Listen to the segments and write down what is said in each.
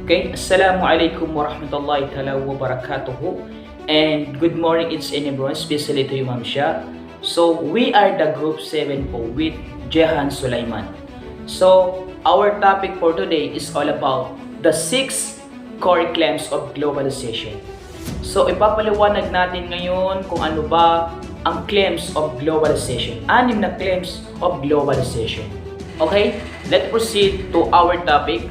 Okay, Assalamualaikum warahmatullahi ta'ala wabarakatuh. And good morning, it's everyone, especially to you, Ma'am Shah. So, we are the Group 7 po with Jehan Sulaiman. So, our topic for today is all about the 6 core claims of globalization. So, ipapaliwanag natin ngayon kung ano ba ang claims of globalization. 6 na claims of globalization. Okay, let's proceed to our topic.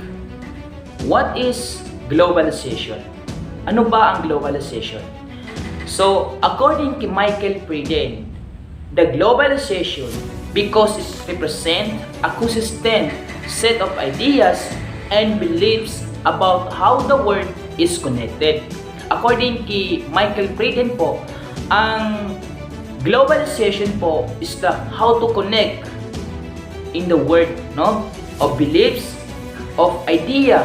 What is globalization? Ano ba ang globalization? So, according to Michael Frieden, the globalization because it represents a consistent set of ideas and beliefs about how the world is connected. According kay Michael Frieden po, ang globalization po is the how to connect in the world, no, of beliefs, of idea,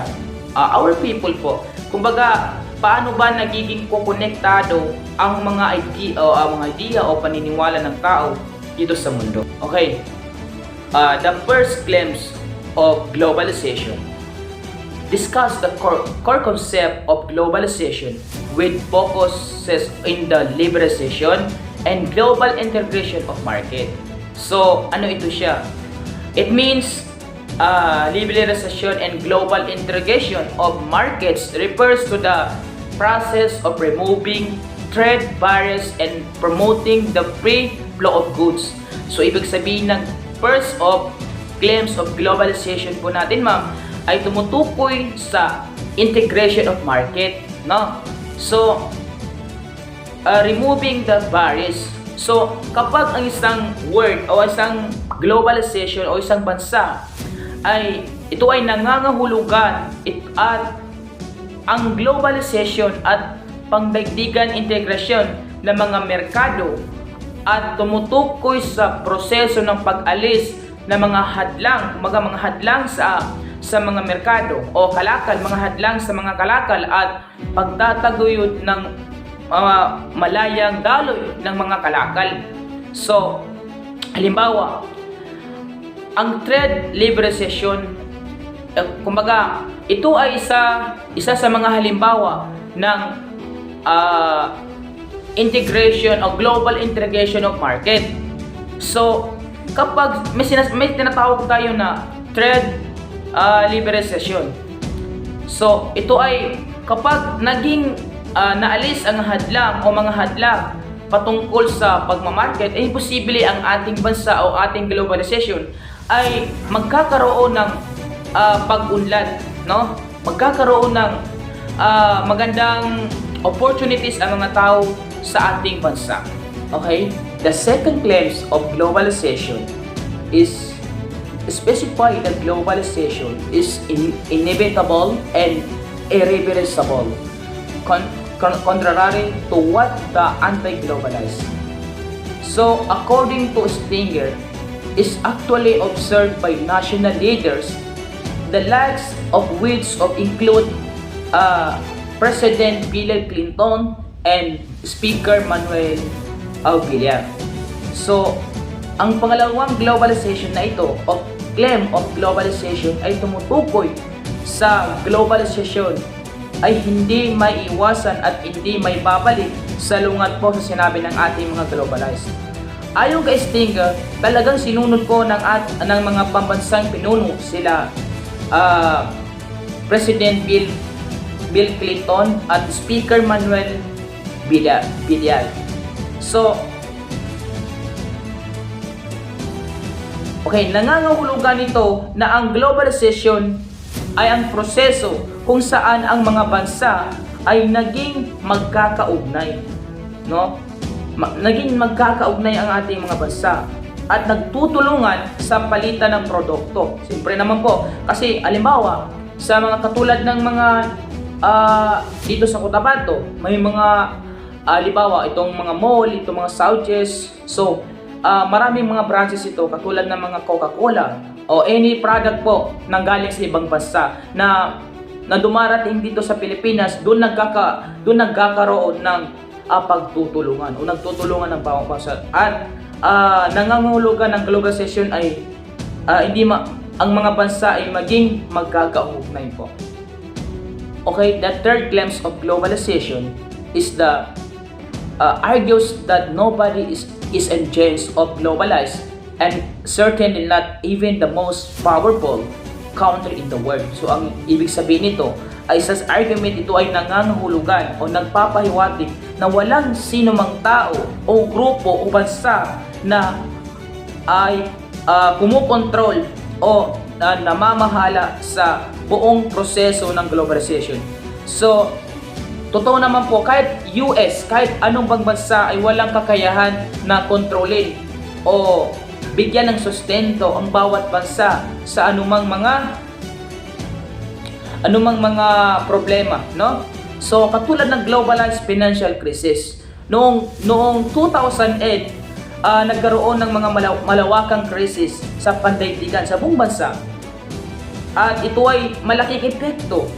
our people po. Kumbaga, paano ba nagiging konektado ang mga idea o paniniwala ng tao dito sa mundo? Okay. The first claims of globalization. Discuss the core concept of globalization with focuses in the liberalization and global integration of market. So, ano ito siya? It means liberalization and global integration of markets refers to the process of removing trade barriers and promoting the free flow of goods. So, ibig sabihin ng first of claims of globalization po natin, ma'am, ay tumutukoy sa integration of market, no? So, removing the barriers. So, kapag ang isang word o isang globalization o isang bansa ay ito ay nangangahulugan at ang globalization at pangdaigdigan integrasyon ng mga merkado at tumutukoy sa proseso ng pag-alis ng mga hadlang sa mga merkado o kalakal, mga hadlang sa mga kalakal at pagtataguyod ng malayang daloy ng mga kalakal. So, halimbawa, ang trade liberalization, kumbaga, ito ay isa sa mga halimbawa ng integration o global integration of market. So, kapag may tinatawag tayo na trade liberalization. So, ito ay kapag naging naalis ang hadlang o mga hadlang patungkol sa pagmamarket, ay posible ang ating bansa o ating globalization ay magkakaroon ng pag-unlad, no? Magkakaroon ng magandang opportunities ang mga tao sa ating bansa. Okay? The second claims of globalization is specify that globalization is inevitable and irreversible, contrary to what the anti-globalized. So, according to Stinger, is actually observed by national leaders, the likes of which include President Bill Clinton and Speaker Manuel Villar. So, ang pangalawang globalization na ito o claim of globalization ay tumutukoy sa globalization ay hindi may iwasan at hindi may babalik sa lungat po sa sinabi ng ating mga globalized. Ayon kay Stinger, talagang sinunod po ng mga pambansang pinuno sila President Bill Clinton at Speaker Manuel Villar. So, okay, nangangahulugan nito na ang globalization ay ang proseso kung saan ang mga bansa ay naging magkakaugnay, no? Naging magkakaugnay ang ating mga bansa at nagtutulungan sa palitan ng produkto. Siyempre naman po, kasi alimbawa, sa mga katulad ng mga dito sa Cotabato, may mga alimbawa, itong mga mall, itong mga Sauches. So, maraming mga branches ito, katulad ng mga Coca-Cola o any product po nang galing sa ibang bansa na dumarating dito sa Pilipinas, doon nagkakaroon ng pagtutulungan o nagtutulungan ng bawang bansa at nangangahulugan ng globalization ay ang mga bansa ay maging magkakaugnay po. Okay, the third glimpse of globalization is the argues that nobody is enhanced of globalized, and certainly not even the most powerful country in the world. So ang ibig sabihin nito ay sa argument ito ay nangangahulugan o nagpapahiwatig na walang sino mang tao o grupo o bansa na ay kumukontrol o namamahala sa buong proseso ng globalization. So, totoo naman po, kahit US, kahit anong bang bansa ay walang kakayahan na kontrolin o bigyan ng sustento ang bawat bansa sa anumang mga problema, no? So, katulad ng globalized financial crisis, noong 2008, nagkaroon ng mga malawakang krisis sa pandaigdigan sa buong bansa. At ito ay malaking epekto.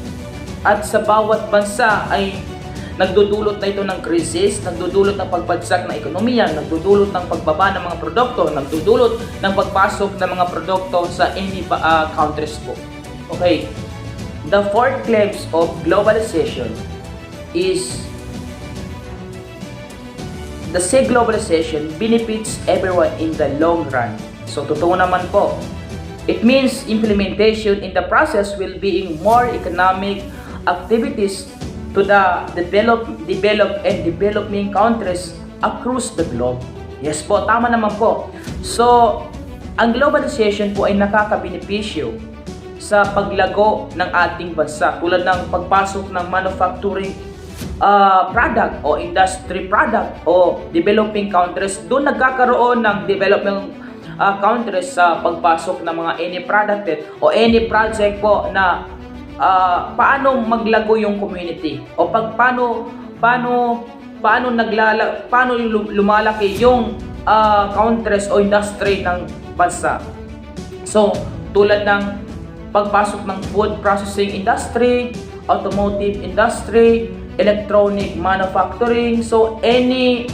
At sa bawat bansa ay nagdudulot na ito ng krisis, nagdudulot ng pagbagsak ng ekonomiya, nagdudulot ng pagbaba ng mga produkto, nagdudulot ng pagpasok ng mga produkto sa any countries po. Okay. The fourth glimpse of globalization is the said globalization benefits everyone in the long run. So, totoo naman po. It means implementation in the process will be more economic activities to the developed and developing countries across the globe. Yes po, tama naman po. So, ang globalization po ay nakakabenepisyo sa paglago ng ating bansa tulad ng pagpasok ng manufacturing product o industry product o developing countries. Doon nagkakaroon ng developing countries sa pagpasok ng mga any product o any project po na paano maglago yung community o paano lumalaki yung countries o industry ng bansa. So, tulad ng pagpasok ng food processing industry, automotive industry, electronic manufacturing. So, any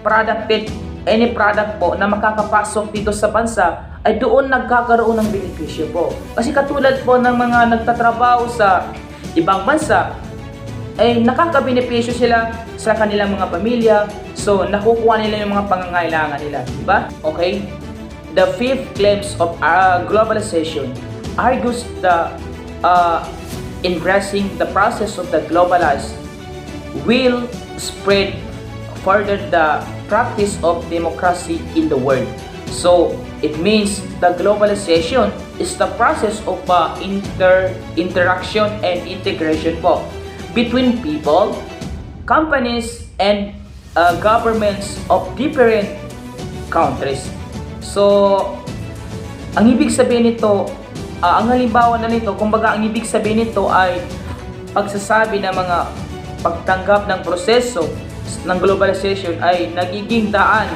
product po na makakapasok dito sa bansa ay doon nagkakaroon ng benepisyo po. Kasi katulad po ng mga nagtatrabaho sa ibang bansa, ay nakakabenepisyo sila sa kanilang mga pamilya. So, nakukuha nila yung mga pangangailangan nila. Diba? Okay? The fifth glimpse of globalization argues the embracing the process of the globalized will spread further the practice of democracy in the world. So, it means the globalization is the process of interaction and integration po between people, companies, and governments of different countries. So, ang ibig sabihin nito, ang halimbawa na nito, kumbaga ang ibig sabihin nito ay pagsasabi ng mga pagtanggap ng proseso ng globalization ay nagiging daan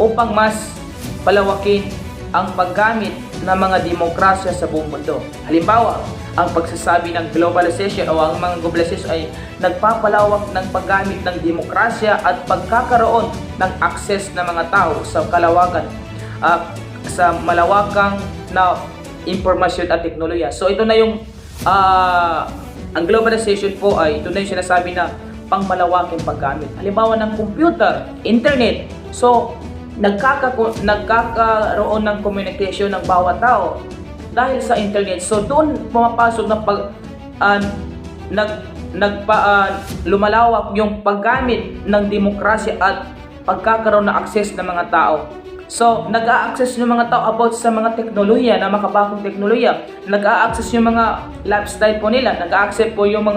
upang mas palawakin ang paggamit ng mga demokrasya sa buong mundo. Halimbawa, ang pagsasabi ng globalization o ang mga globalization ay nagpapalawak ng paggamit ng demokrasya at pagkakaroon ng access ng mga tao sa kalawakan sa malawakang na impormasyon at teknolohiya. So ito na yung ang globalization po ay ito na yung sinasabi na pangmalawaking paggamit. Halimbawa ng computer, internet. So nagkakaroon ng communication ng bawat tao dahil sa internet. So doon pumapasok na lumalawak yung paggamit ng demokrasya at pagkakaroon ng access ng mga tao. So, nag-a-access yung mga tao about sa mga teknolohiya, na makabagong teknolohiya. Nag-a-access yung mga lifestyle po nila. Nag-a-access po yung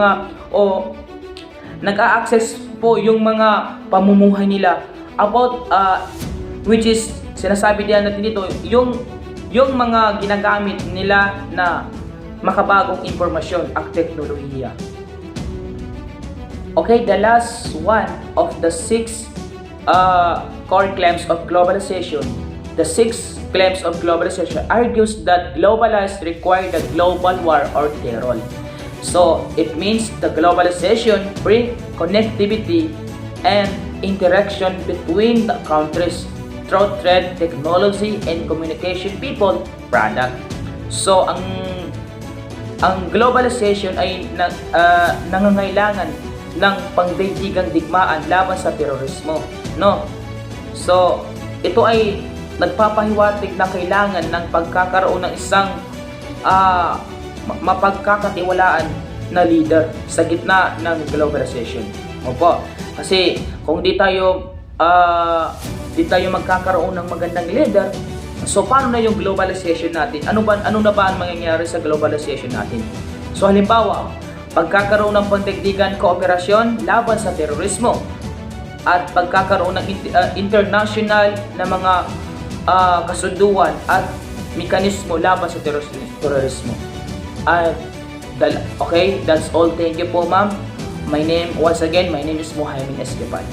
mga pamumuhay nila about which is sinasabi diyan natin dito yung mga ginagamit nila na makabagong impormasyon at teknolohiya. Okay, the last one of the six core claims of globalization. The sixth claims of globalization argues that globalized require the global war or terror. So, it means the globalization bring connectivity and interaction between the countries through trade, technology, and communication, people, product. So, ang globalization ay nangangailangan ng pangdaigdigang digmaan laban sa terorismo, no? So, ito ay nagpapahiwatig na kailangan ng pagkakaroon ng isang mapagkakatiwalaan na leader sa gitna ng globalization. Opo. Kasi kung di tayo magkakaroon ng magandang leader, so paano na yung globalization natin? Ano na ba ang mangyayari sa globalization natin? So halimbawa, pagkakaroon ng pandaigdigan kooperasyon laban sa terorismo at pagkakaroon ng international na mga kasunduan at mekanismo laban sa terorismo. Okay, that's all. Thank you po, ma'am. Once again, my name is Mohamed Esquivel.